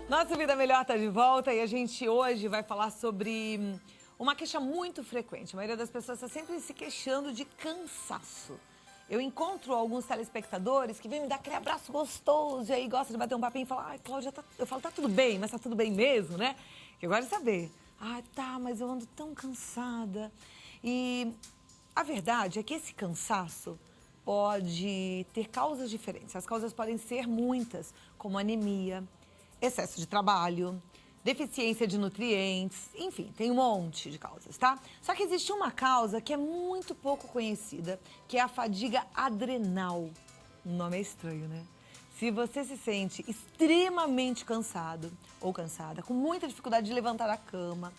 Nossa Vida Melhor tá de volta e a gente hoje vai falar sobre uma queixa muito frequente. A maioria das pessoas está sempre se queixando de cansaço. Eu encontro alguns telespectadores que vêm me dar aquele abraço gostoso e aí gostam de bater um papinho e falar: ai, Cláudia, eu falo, tá tudo bem, mas tá tudo bem mesmo, né? Que eu gosto de saber. Ah, tá, mas eu ando tão cansada. E a verdade é que esse cansaço pode ter causas diferentes. As causas podem ser muitas, como anemia, excesso de trabalho, deficiência de nutrientes, enfim, tem um monte de causas, tá? Só que existe uma causa que é muito pouco conhecida, que é a fadiga adrenal. O nome é estranho, né? Se você se sente extremamente cansado ou cansada, com muita dificuldade de levantar da cama,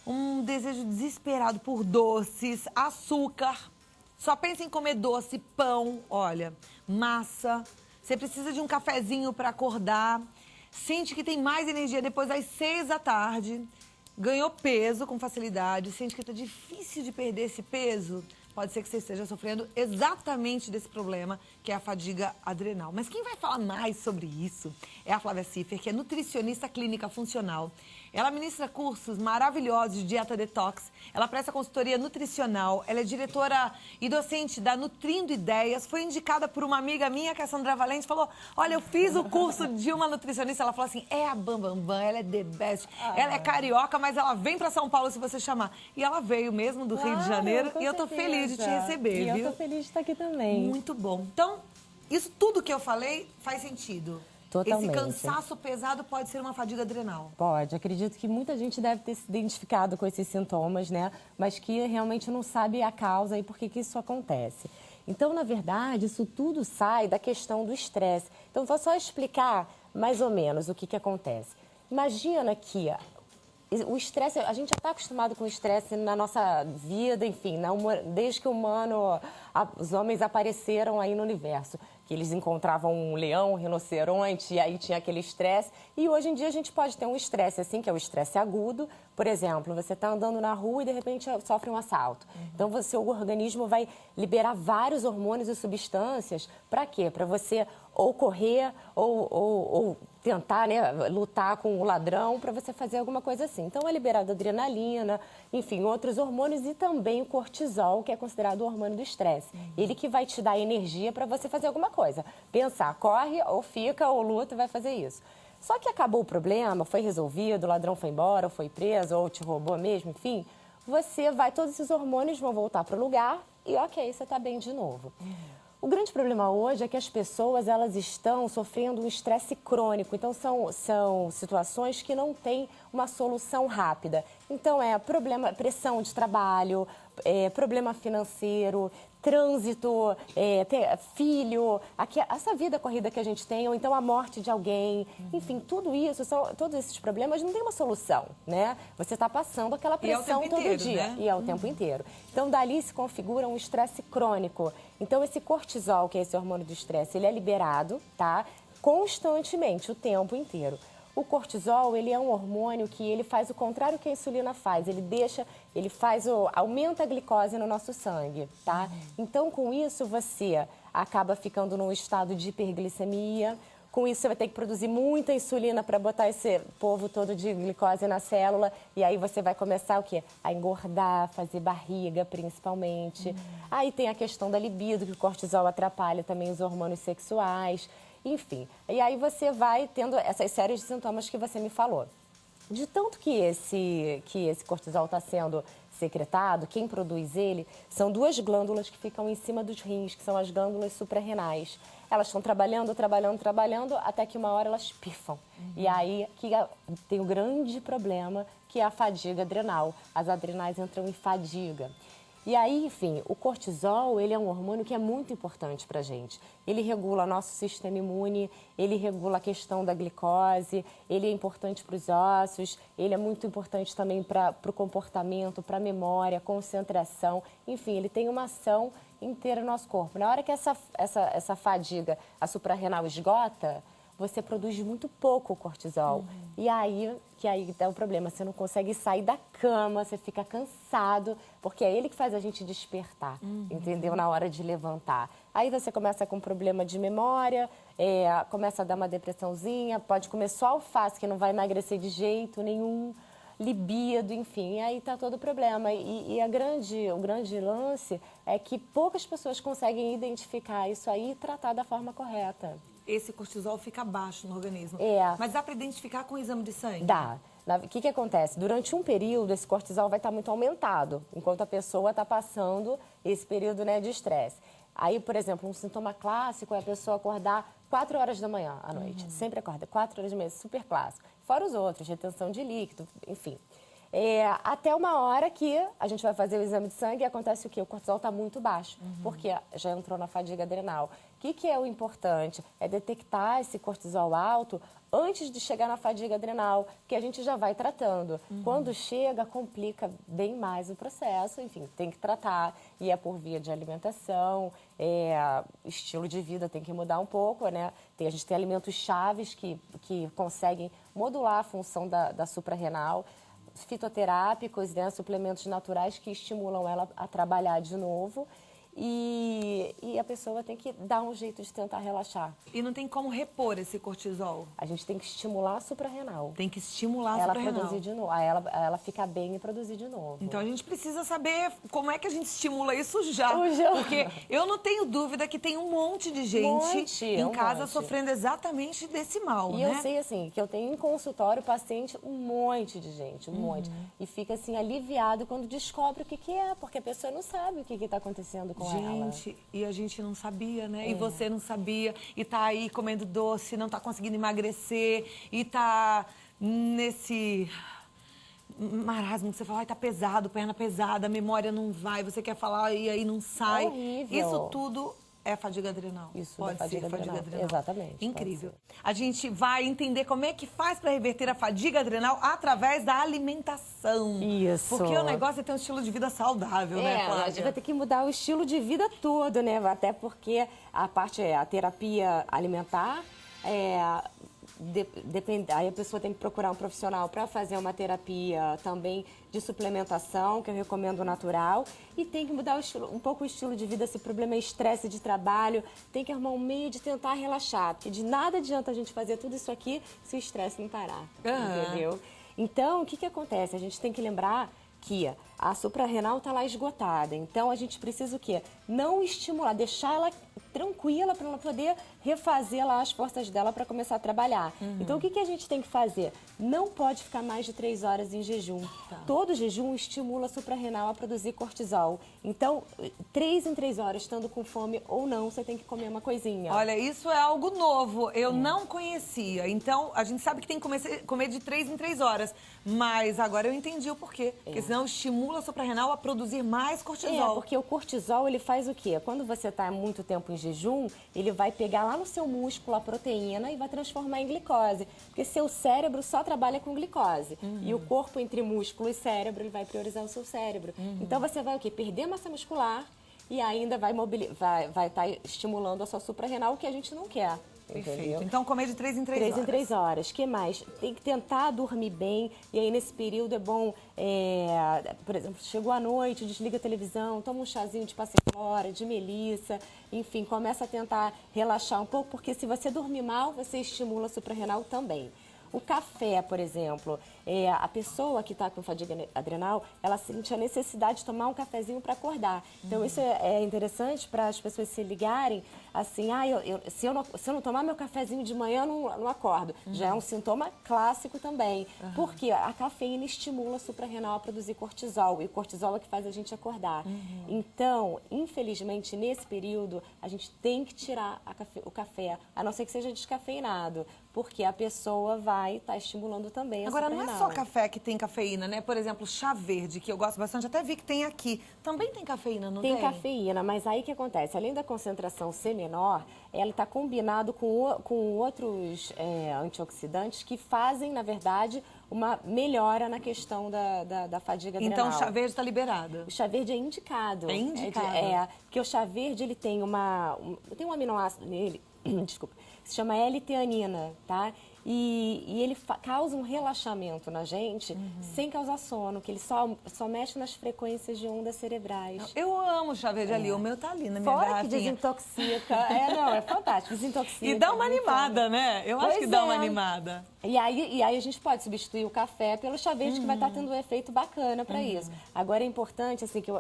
um desejo desesperado por doces, açúcar, só pensa em comer doce, pão, olha, massa, você precisa de um cafezinho para acordar, sente que tem mais energia depois das 6 da tarde, ganhou peso com facilidade, sente que está difícil de perder esse peso, pode ser que você esteja sofrendo exatamente desse problema, que é a fadiga adrenal. Mas quem vai falar mais sobre isso é a Flávia Ciffer, que é nutricionista clínica funcional. Ela ministra cursos maravilhosos de dieta detox, ela presta consultoria nutricional, ela é diretora e docente da Nutrindo Ideias, foi indicada por uma amiga minha, que é a Sandra Valente, falou: olha, eu fiz o curso de uma nutricionista, ela falou assim, é a Bambambam, ela é the best, ela é carioca, mas ela vem pra São Paulo se você chamar. E ela veio mesmo do Rio de Janeiro e eu tô feliz de te receber, viu? viu? Eu tô feliz de estar aqui também. Muito bom. Então, isso tudo que eu falei faz sentido. Totalmente. Esse cansaço pesado pode ser uma fadiga adrenal. Pode. Acredito que muita gente deve ter se identificado com esses sintomas, né? Mas que realmente não sabe a causa e por que isso acontece. Então, na verdade, isso tudo sai da questão do estresse. Então, vou só explicar mais ou menos o que acontece. Imagina que o estresse, a gente já está acostumado com o estresse na nossa vida, enfim, desde que os homens apareceram aí no universo. Que eles encontravam um leão, um rinoceronte, e aí tinha aquele estresse. E hoje em dia a gente pode ter um estresse assim, que é o estresse agudo. Por exemplo, você está andando na rua e de repente sofre um assalto. Então, o seu organismo vai liberar vários hormônios e substâncias. Para quê? Para você ou correr ou tentar, né, lutar com o ladrão, para você fazer alguma coisa assim. Então, é liberada adrenalina, enfim, outros hormônios e também o cortisol, que é considerado o hormônio do estresse. Ele que vai te dar energia para você fazer alguma coisa. Pensar, corre ou fica ou luta e vai fazer isso. Só que acabou o problema, foi resolvido, o ladrão foi embora, ou foi preso, ou te roubou mesmo, enfim, todos esses hormônios vão voltar para o lugar e ok, você está bem de novo. O grande problema hoje é que as pessoas elas estão sofrendo um estresse crônico, então são situações que não têm uma solução rápida. Então pressão de trabalho, problema financeiro, trânsito, filho, essa vida corrida que a gente tem, ou então a morte de alguém, enfim, todos esses problemas não tem uma solução, né? Você está passando aquela pressão todo dia, né? E é o tempo inteiro. Então, dali se configura um estresse crônico. Então, esse cortisol, que é esse hormônio do estresse, ele é liberado, tá? Constantemente, o tempo inteiro. O cortisol, ele é um hormônio que ele faz o contrário que a insulina faz. Aumenta a glicose no nosso sangue, tá? Então, com isso, você acaba ficando num estado de hiperglicemia. Com isso, você vai ter que produzir muita insulina para botar esse povo todo de glicose na célula. E aí você vai começar o quê? A engordar, fazer barriga, principalmente. Aí tem a questão da libido, que o cortisol atrapalha também os hormônios sexuais. Enfim, e aí você vai tendo essas séries de sintomas que você me falou. De tanto que esse cortisol está sendo secretado, quem produz ele, são duas glândulas que ficam em cima dos rins, que são as glândulas suprarrenais. Elas estão trabalhando, até que uma hora elas pifam. E aí que tem o grande problema, que é a fadiga adrenal. As adrenais entram em fadiga. E aí, enfim, o cortisol, ele é um hormônio que é muito importante para a gente. Ele regula nosso sistema imune, ele regula a questão da glicose, ele é importante para os ossos, ele é muito importante também para o comportamento, para a memória, concentração. Enfim, ele tem uma ação inteira no nosso corpo. Na hora que essa fadiga, a suprarrenal esgota, você produz muito pouco cortisol. E aí dá o problema, você não consegue sair da cama, você fica cansado, porque é ele que faz a gente despertar, entendeu? Na hora de levantar. Aí você começa com problema de memória, começa a dar uma depressãozinha, pode comer só alface, que não vai emagrecer de jeito nenhum, libido, enfim, aí tá todo o problema. E o grande lance é que poucas pessoas conseguem identificar isso aí e tratar da forma correta. Esse cortisol fica baixo no organismo. Mas dá para identificar com o exame de sangue? Dá. O que acontece? Durante um período, esse cortisol vai estar muito aumentado, enquanto a pessoa está passando esse período, né, de estresse. Aí, por exemplo, um sintoma clássico é a pessoa acordar 4 horas da manhã à noite. Sempre acorda 4 horas da manhã, super clássico. Fora os outros, retenção de líquido, enfim. Até uma hora que a gente vai fazer o exame de sangue e acontece o quê? O cortisol está muito baixo, porque já entrou na fadiga adrenal. O que é o importante? É detectar esse cortisol alto antes de chegar na fadiga adrenal, que a gente já vai tratando. Quando chega, complica bem mais o processo, enfim, tem que tratar. E é por via de alimentação, estilo de vida tem que mudar um pouco, né? A gente tem alimentos chaves que conseguem modular a função da suprarrenal, fitoterápicos, né, suplementos naturais que estimulam ela a trabalhar de novo. E a pessoa tem que dar um jeito de tentar relaxar. E não tem como repor esse cortisol? A gente tem que estimular a suprarrenal. Tem que estimular a ela suprarrenal. Produzir de novo, ela ficar bem e produzir de novo. Então a gente precisa saber como é que a gente estimula isso já. Porque eu não tenho dúvida que tem um monte de gente em casa sofrendo exatamente desse mal, né? Eu sei, assim, que eu tenho em consultório paciente um monte de gente, um monte. E fica, assim, aliviado quando descobre o que é, porque a pessoa não sabe o que está acontecendo com ela. Gente, e a gente não sabia, né? E você não sabia, e tá aí comendo doce, não tá conseguindo emagrecer, e tá nesse marasmo que você fala, ai, tá pesado, perna pesada, a memória não vai, você quer falar e aí não sai. Horrível. Isso tudo é fadiga adrenal. Isso, pode ser fadiga adrenal. Exatamente. Incrível. A gente vai entender como é que faz para reverter a fadiga adrenal através da alimentação. Isso. Porque o negócio é ter um estilo de vida saudável, né, Flávia? A gente vai ter que mudar o estilo de vida todo, né? Até porque a terapia alimentar aí a pessoa tem que procurar um profissional para fazer uma terapia também de suplementação, que eu recomendo natural, e tem que mudar um pouco o estilo de vida. Se o problema é estresse de trabalho, tem que arrumar um meio de tentar relaxar, porque de nada adianta a gente fazer tudo isso aqui se o estresse não parar, entendeu? Então, o que acontece? A gente tem que lembrar que a suprarrenal está lá esgotada, então a gente precisa o quê? Não estimular, deixar ela tranquila para ela poder refazer lá as forças dela para começar a trabalhar. Então, o que a gente tem que fazer? Não pode ficar mais de 3 horas em jejum. Todo jejum estimula a suprarrenal a produzir cortisol. Então, 3 em 3 horas, estando com fome ou não, você tem que comer uma coisinha. Olha, isso é algo novo. Eu não conhecia. Então, a gente sabe que tem que comer de 3 em 3 horas. Mas agora eu entendi o porquê. Porque senão estimula a suprarrenal a produzir mais cortisol. Porque o cortisol, ele faz o quê? Quando você está muito tempo em jejum, ele vai pegar lá no seu músculo a proteína e vai transformar em glicose. Porque seu cérebro só trabalha com glicose. E o corpo, entre músculo e cérebro, ele vai priorizar o seu cérebro. Então você vai o quê? Perder massa muscular e ainda vai estar estimulando a sua suprarrenal, o que a gente não quer. Perfeito. Entendeu? Então, comer de 3 em 3 horas. 3 em 3 horas. O que mais? Tem que tentar dormir bem. E aí, nesse período, é bom, por exemplo, chegou à noite, desliga a televisão, toma um chazinho de passiflora, de melissa. Enfim, começa a tentar relaxar um pouco, porque se você dormir mal, você estimula a suprarrenal também. O café, por exemplo, a pessoa que está com fadiga adrenal, ela sente a necessidade de tomar um cafezinho para acordar. Então, isso é interessante para as pessoas se ligarem, assim, se eu não tomar meu cafezinho de manhã, eu não acordo. Já é um sintoma clássico também, porque a cafeína estimula a suprarrenal a produzir cortisol, e o cortisol é que faz a gente acordar. Então, infelizmente, nesse período, a gente tem que tirar o café, a não ser que seja descafeinado, porque a pessoa vai estar estimulando também a Agora, suprarrenal. não é só café que tem cafeína, né? Por exemplo, chá verde, que eu gosto bastante, até vi que tem aqui. Também tem cafeína, não tem? Tem cafeína, mas aí o que acontece? Além da concentração ser menor, ela está combinado com outros antioxidantes que fazem, na verdade, uma melhora na questão da fadiga adrenal. Então, o chá verde está liberado? O chá verde é indicado. É indicado? Porque o chá verde, ele tem um aminoácido nele, desculpa, se chama L-teanina, tá? E ele causa um relaxamento na gente sem causar sono, que ele só mexe nas frequências de ondas cerebrais. Eu amo chá verde ali, o meu tá ali na minha Fora que garrafinha. desintoxica. É fantástico, desintoxica. E dá uma animada, né? Eu acho que dá uma animada. E aí a gente pode substituir o café pelo chá verde, que vai estar tendo um efeito bacana para isso. Agora é importante, assim, que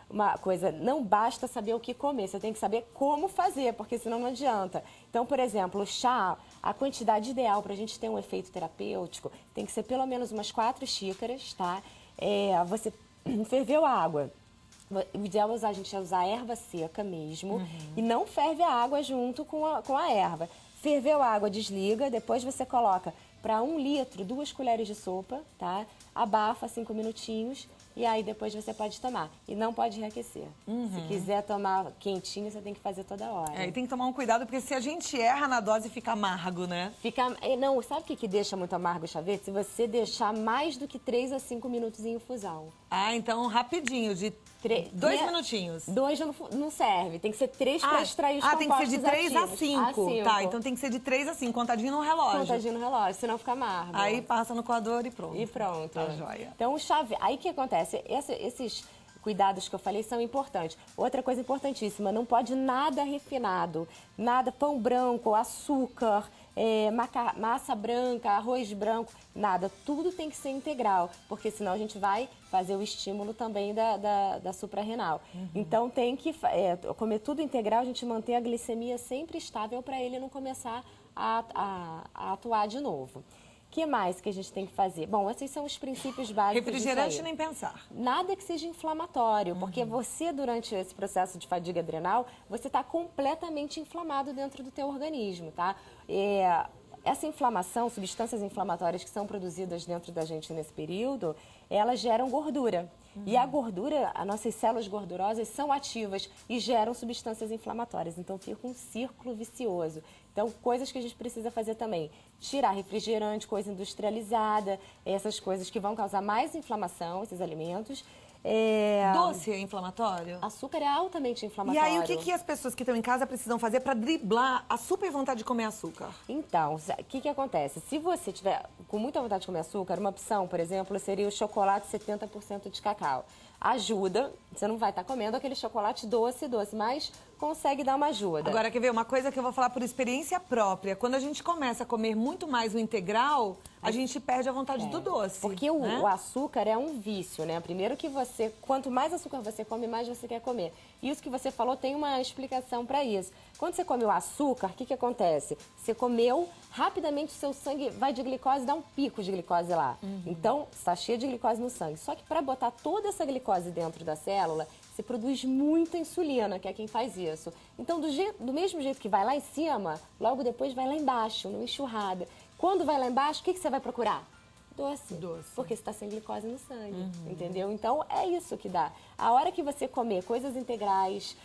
uma coisa, não basta saber o que comer, você tem que saber como fazer, porque senão não adianta. Então, por exemplo, o chá, a quantidade ideal para a gente ter um efeito terapêutico tem que ser pelo menos umas 4 xícaras, tá? Você ferveu a água. O ideal é a gente usar erva seca mesmo e não ferve a água junto com a erva. Ferveu a água, desliga, depois você coloca para 1 litro, 2 colheres de sopa, tá? Abafa 5 minutinhos e aí depois você pode tomar. E não pode reaquecer. Se quiser tomar quentinho, você tem que fazer toda hora. E tem que tomar um cuidado, porque se a gente erra na dose, fica amargo, né? Não, sabe o que deixa muito amargo o chá verde? Se você deixar mais do que 3 a 5 minutos em infusão. Então rapidinho, de 2 minutinhos. 2 não serve, tem que ser 3 para extrair os compostos tem que ser de 3 a ativos. 5. Tá, então tem que ser de 3 a 5, contadinho no relógio. Contadinho no relógio, senão fica amargo. Aí passa no coador e pronto. E pronto. Tá joia. Então o chá verde, aí o que acontece? Esses cuidados que eu falei são importantes. Outra coisa importantíssima, não pode nada refinado, nada pão branco, açúcar, massa branca, arroz branco, nada. Tudo tem que ser integral, porque senão a gente vai fazer o estímulo também da suprarrenal. Então tem que comer tudo integral, a gente manter a glicemia sempre estável para ele não começar a atuar de novo. O que mais que a gente tem que fazer? Bom, esses são os princípios básicos. Refrigerante nem pensar. Nada que seja inflamatório, porque você, durante esse processo de fadiga adrenal, você está completamente inflamado dentro do teu organismo, tá? Essa inflamação, substâncias inflamatórias que são produzidas dentro da gente nesse período, elas geram gordura. E a gordura, as nossas células gordurosas são ativas e geram substâncias inflamatórias. Então fica um círculo vicioso. Então, coisas que a gente precisa fazer também. Tirar refrigerante, coisa industrializada, essas coisas que vão causar mais inflamação, esses alimentos. Doce é inflamatório? Açúcar é altamente inflamatório. E aí, o que as pessoas que estão em casa precisam fazer para driblar a super vontade de comer açúcar? Então, o que acontece? Se você tiver com muita vontade de comer açúcar, uma opção, por exemplo, seria o chocolate 70% de cacau. Ajuda, você não vai estar comendo aquele chocolate doce, mas consegue dar uma ajuda. Agora, quer ver? Uma coisa que eu vou falar por experiência própria. Quando a gente começa a comer muito mais o integral, a gente perde a vontade do doce. Porque o açúcar é um vício, né? Primeiro que quanto mais açúcar você come, mais você quer comer. Isso que você falou tem uma explicação para isso. Quando você come o açúcar, o que acontece? Você comeu, rapidamente o seu sangue vai de glicose, dá um pico de glicose lá. Então, está cheio de glicose no sangue. Só que para botar toda essa glicose dentro da célula, você produz muita insulina, que é quem faz isso. Então, do mesmo jeito que vai lá em cima, logo depois vai lá embaixo, numa enxurrada. Quando vai lá embaixo, o que você vai procurar? Doce. Porque você está sem glicose no sangue, entendeu? Então, é isso que dá. A hora que você comer coisas integrais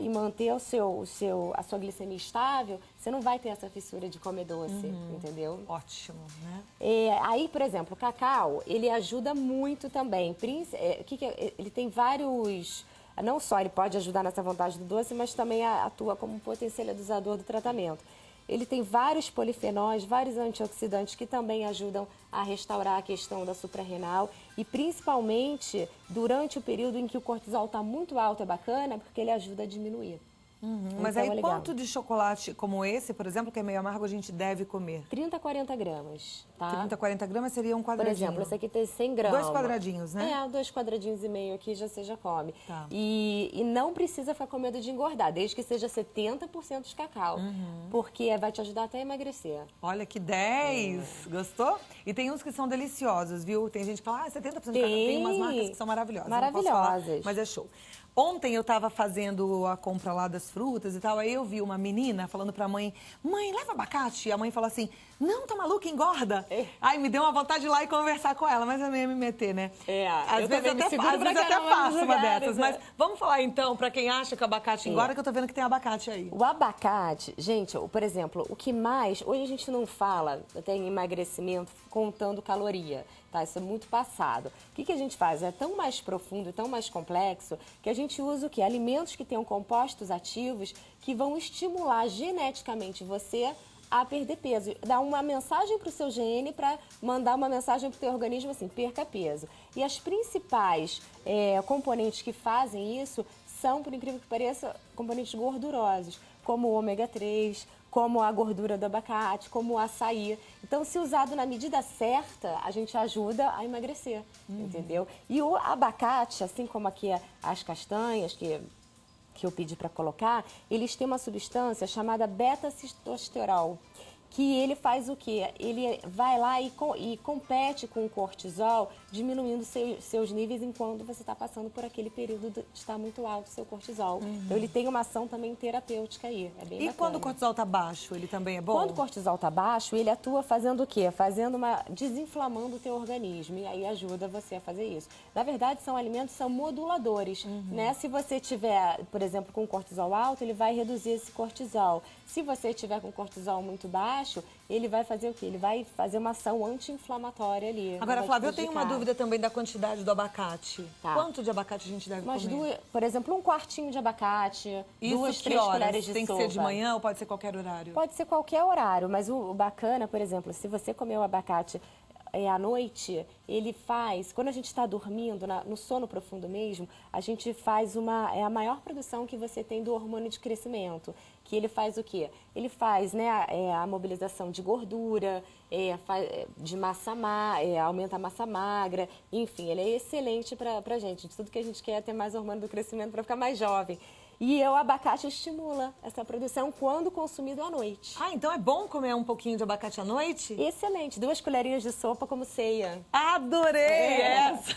e manter a sua glicemia estável, você não vai ter essa fissura de comer doce, entendeu? Ótimo, né? Aí, por exemplo, o cacau, ele ajuda muito também. Ele tem vários... Não só ele pode ajudar nessa vontade do doce, mas também atua como um potencializador do tratamento. Ele tem vários polifenóis, vários antioxidantes que também ajudam a restaurar a questão da suprarrenal e principalmente durante o período em que o cortisol está muito alto é bacana porque ele ajuda a diminuir. Mas Então, aí quanto de chocolate como esse, por exemplo, que é meio amargo, a gente deve comer? 30 a 40 gramas, tá? 30 a 40 gramas seria um quadradinho. Por exemplo, esse aqui tem 100 gramas. 2 quadradinhos, né? 2 quadradinhos e meio aqui já você já come. Tá. E não precisa ficar com medo de engordar, desde que seja 70% de cacau. Porque vai te ajudar até a emagrecer. Olha que 10! Gostou? E tem uns que são deliciosos, viu? Tem gente que fala, 70% de cacau. Tem umas marcas que são maravilhosas. Maravilhosas. Não posso falar, mas é show. Ontem eu estava fazendo a compra lá das frutas e tal, aí eu vi uma menina falando pra mãe, leva abacate. E a mãe falou assim, não, tá maluca, engorda. Ai, me deu uma vontade de ir lá e conversar com ela, mas eu nem ia me meter, né? Às vezes até faço uma dessas, mas vamos falar então, pra quem acha que o abacate engorda, que eu tô vendo que tem abacate aí. O abacate, gente, por exemplo, o que mais, hoje a gente não fala até em emagrecimento contando caloria. Tá, isso é muito passado. O que a gente faz? É tão mais profundo, tão mais complexo, que a gente usa o quê? Alimentos que tenham compostos ativos que vão estimular geneticamente você a perder peso. Dá uma mensagem para o seu gene para mandar uma mensagem para o teu organismo assim, perca peso. E as principais componentes que fazem isso são, por incrível que pareça, componentes gordurosos, como o ômega 3, como a gordura do abacate, como o açaí. Então, se usado na medida certa, a gente ajuda a emagrecer, entendeu? E o abacate, assim como aqui as castanhas, que eu pedi para colocar, eles têm uma substância chamada beta-cistosterol, que ele faz o quê? Ele vai lá e compete com o cortisol, diminuindo seus níveis enquanto você está passando por aquele período de estar muito alto o seu cortisol. Então, ele tem uma ação também terapêutica aí. É bem bacana. Quando o cortisol está baixo, ele também é bom? Quando o cortisol está baixo, ele atua fazendo o quê? Desinflamando o teu organismo, e aí ajuda você a fazer isso. Na verdade, são moduladores, né? Se você tiver, por exemplo, com cortisol alto, ele vai reduzir esse cortisol. Se você tiver com cortisol muito baixo, ele vai fazer o quê? Ele vai fazer uma ação anti-inflamatória ali. Agora, Flávia, eu tenho uma dúvida também da quantidade do abacate. Tá. Quanto de abacate a gente deve comer? Por exemplo, um quartinho de abacate, Isso 2, que 3 horas? colheres de Tem sopa. que ser de manhã ou pode ser qualquer horário? Pode ser qualquer horário, mas o bacana, por exemplo, se você comer o abacate à noite, ele faz, quando a gente está dormindo, no sono profundo mesmo, a gente faz a maior produção que você tem do hormônio de crescimento, que ele faz o quê? Ele faz, né, a mobilização de gordura, de massa aumenta a massa magra, enfim, ele é excelente pra gente, de tudo que a gente quer é ter mais hormônio do crescimento para ficar mais jovem. E o abacate estimula essa produção quando consumido à noite. Ah, então é bom comer um pouquinho de abacate à noite? Excelente. 2 colherinhas de sopa como ceia. Adorei essa!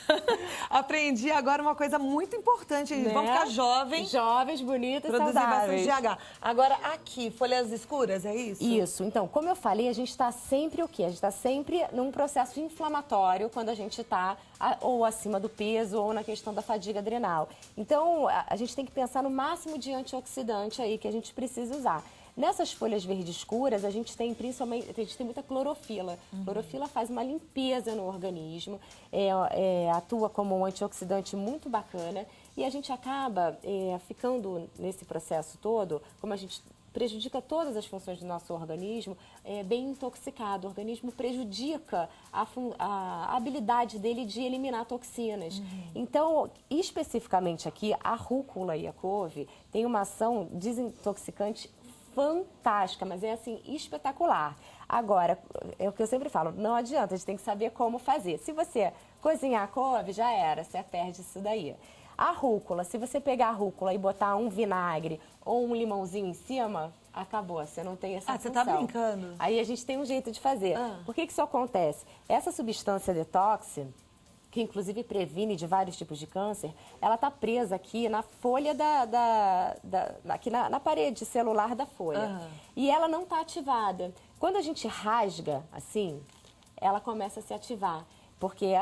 Aprendi agora uma coisa muito importante. Né? Vamos ficar jovens. Jovens, bonitas, produzir saudáveis. bastante GH. Agora, aqui, folhas escuras, é isso? Isso. Então, como eu falei, a gente está sempre o quê? A gente está sempre num processo inflamatório quando a gente está ou acima do peso ou na questão da fadiga adrenal. Então, a gente tem que pensar no máximo de antioxidante aí que a gente precisa usar. Nessas folhas verdes escuras, a gente tem muita clorofila. Clorofila faz uma limpeza no organismo, atua como um antioxidante muito bacana e a gente acaba ficando nesse processo todo, como a gente prejudica todas as funções do nosso organismo, bem intoxicado. O organismo prejudica a habilidade dele de eliminar toxinas. Então, especificamente aqui, a rúcula e a couve tem uma ação desintoxicante fantástica, mas é assim, espetacular. Agora, é o que eu sempre falo, não adianta, a gente tem que saber como fazer. Se você cozinhar a couve, já era, você perde isso daí. A rúcula, se você pegar a rúcula e botar um vinagre ou um limãozinho em cima, acabou, você não tem essa função. Você tá brincando? Aí a gente tem um jeito de fazer. Por que isso acontece? Essa substância detox, que inclusive previne de vários tipos de câncer, ela tá presa aqui na folha aqui na parede celular da folha. E ela não tá ativada. Quando a gente rasga, assim, ela começa a se ativar, porque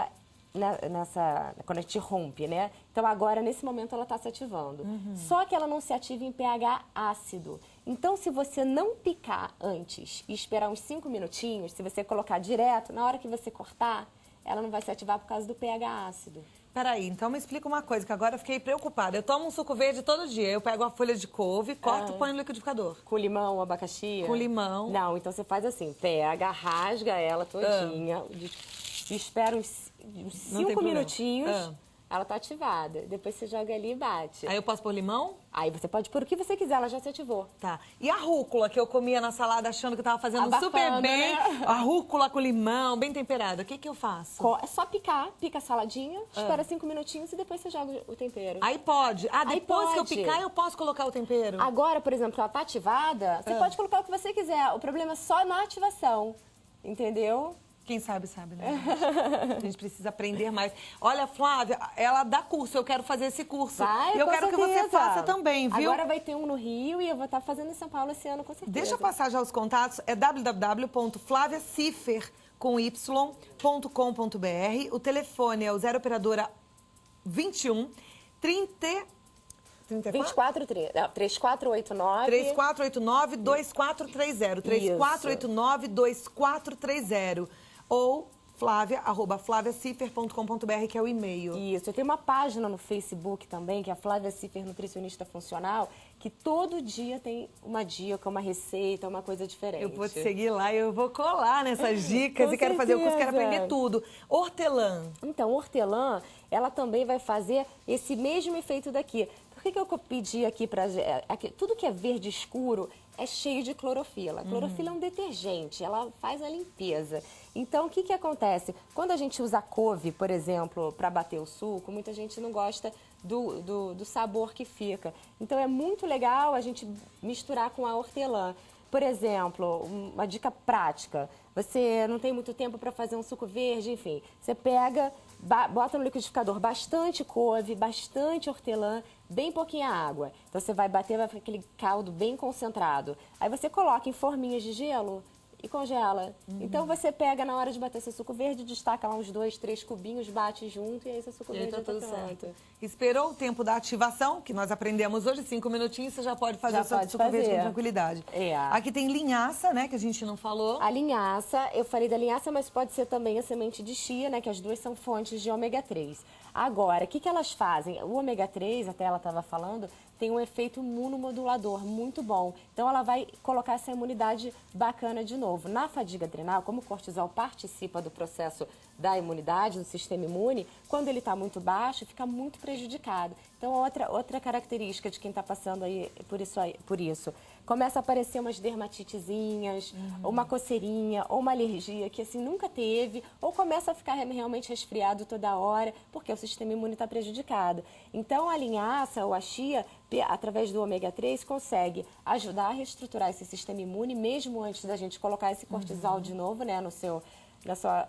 quando a gente rompe, né? Então agora, nesse momento, ela está se ativando. Só que ela não se ativa em pH ácido. Então, se você não picar antes e esperar uns 5 minutinhos, se você colocar direto, na hora que você cortar, ela não vai se ativar por causa do pH ácido. Peraí, então me explica uma coisa, que agora eu fiquei preocupada. Eu tomo um suco verde todo dia, eu pego a folha de couve, corto e ponho no liquidificador. Com limão, abacaxi? Com limão. Não, então você faz assim, pega, rasga ela todinha, espera uns 5 minutinhos, ela tá ativada. Depois você joga ali e bate. Aí eu posso pôr limão? Aí você pode pôr o que você quiser, ela já se ativou. Tá. E a rúcula que eu comia na salada achando que tava fazendo Abafando, super bem, né? a rúcula com limão, bem temperada, o que que eu faço? É só pica a saladinha, espera 5 minutinhos e depois você joga o tempero. Aí pode. Ah, Aí depois que eu pode. picar, eu posso colocar o tempero? Agora, por exemplo, ela tá ativada, você pode colocar o que você quiser. O problema é só na ativação, entendeu? Quem sabe, sabe, né? A gente precisa aprender mais. Olha, Flávia, ela dá curso, eu quero fazer esse curso. Vai, e eu com quero certeza. que você faça também, viu? Agora vai ter um no Rio e eu vou estar fazendo em São Paulo esse ano, com certeza. Deixa eu passar já os contatos, é www.flaviaciffer.com.br. O telefone é o 0 operadora 21 30... 3489 3489-2430. 3489-2430. Ou flávia@flaviaciffer.com.br, que é o e-mail. Isso, eu tenho uma página no Facebook também, que é a Flávia Ciffer Nutricionista Funcional, que todo dia tem uma dica, uma receita, uma coisa diferente. Eu vou te seguir lá e eu vou colar nessas dicas e quero fazer o curso, quero aprender tudo. Hortelã. Então, hortelã, ela também vai fazer esse mesmo efeito daqui. Por que eu pedi aqui para... Tudo que é verde escuro é cheio de clorofila. A clorofila é um detergente, ela faz a limpeza. Então, o que acontece? Quando a gente usa couve, por exemplo, para bater o suco, muita gente não gosta do sabor que fica. Então, é muito legal a gente misturar com a hortelã. Por exemplo, uma dica prática, você não tem muito tempo para fazer um suco verde, enfim, você pega, bota no liquidificador bastante couve, bastante hortelã, bem pouquinha água. Então você vai bater, vai ficar aquele caldo bem concentrado. Aí você coloca em forminhas de gelo e congela. Então você pega na hora de bater seu suco verde, destaca lá uns 2, 3 cubinhos, bate junto e aí seu suco verde já tá pronto. Esperou o tempo da ativação, que nós aprendemos hoje, 5 minutinhos, você já pode fazer o seu suco verde com tranquilidade. Aqui tem linhaça, né, que a gente não falou. A linhaça, eu falei da linhaça, mas pode ser também a semente de chia, né, que as duas são fontes de ômega 3. Agora, o que elas fazem? O ômega 3, até ela estava falando, tem um efeito imunomodulador muito bom. Então, ela vai colocar essa imunidade bacana de novo. Na fadiga adrenal, como o cortisol participa do processo da imunidade, do sistema imune, quando ele está muito baixo, fica muito prejudicado. Então, outra característica de quem está passando aí por isso, começa a aparecer umas dermatitezinhas, ou uma coceirinha, ou uma alergia que assim nunca teve, ou começa a ficar realmente resfriado toda hora, porque o sistema imune está prejudicado. Então, a linhaça ou a chia, através do ômega 3, consegue ajudar a reestruturar esse sistema imune, mesmo antes da gente colocar esse cortisol de novo, né, na sua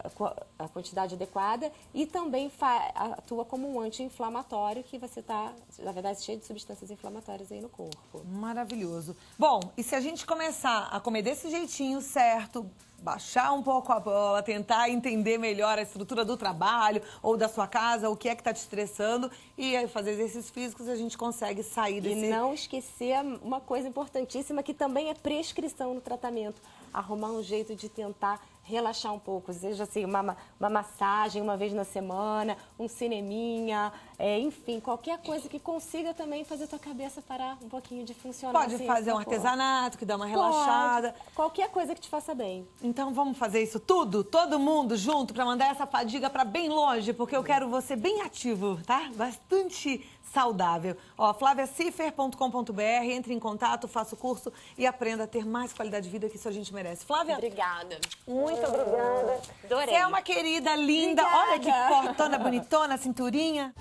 quantidade adequada, e também atua como um anti-inflamatório, que você está, na verdade, cheio de substâncias inflamatórias aí no corpo. Maravilhoso. Bom, e se a gente começar a comer desse jeitinho certo, baixar um pouco a bola, tentar entender melhor a estrutura do trabalho ou da sua casa, o que é que está te estressando, e fazer exercícios físicos, a gente consegue sair desse... E não esquecer uma coisa importantíssima, que também é prescrição no tratamento. Arrumar um jeito de tentar relaxar um pouco, seja assim, uma massagem uma vez na semana, um cineminha, enfim, qualquer coisa que consiga também fazer a tua cabeça parar um pouquinho de funcionar. Pode fazer um artesanato que dá uma relaxada. Qualquer coisa que te faça bem. Então vamos fazer isso tudo, todo mundo junto, para mandar essa fadiga para bem longe, porque eu quero você bem ativo, tá? Bastante saudável. Ó, flaviaciffer.com.br, entre em contato, faça o curso e aprenda a ter mais qualidade de vida, que isso a gente merece. Flávia? Obrigada. Muito obrigada. Adorei. Você é uma querida, linda. Obrigada. Olha que portona, bonitona, cinturinha.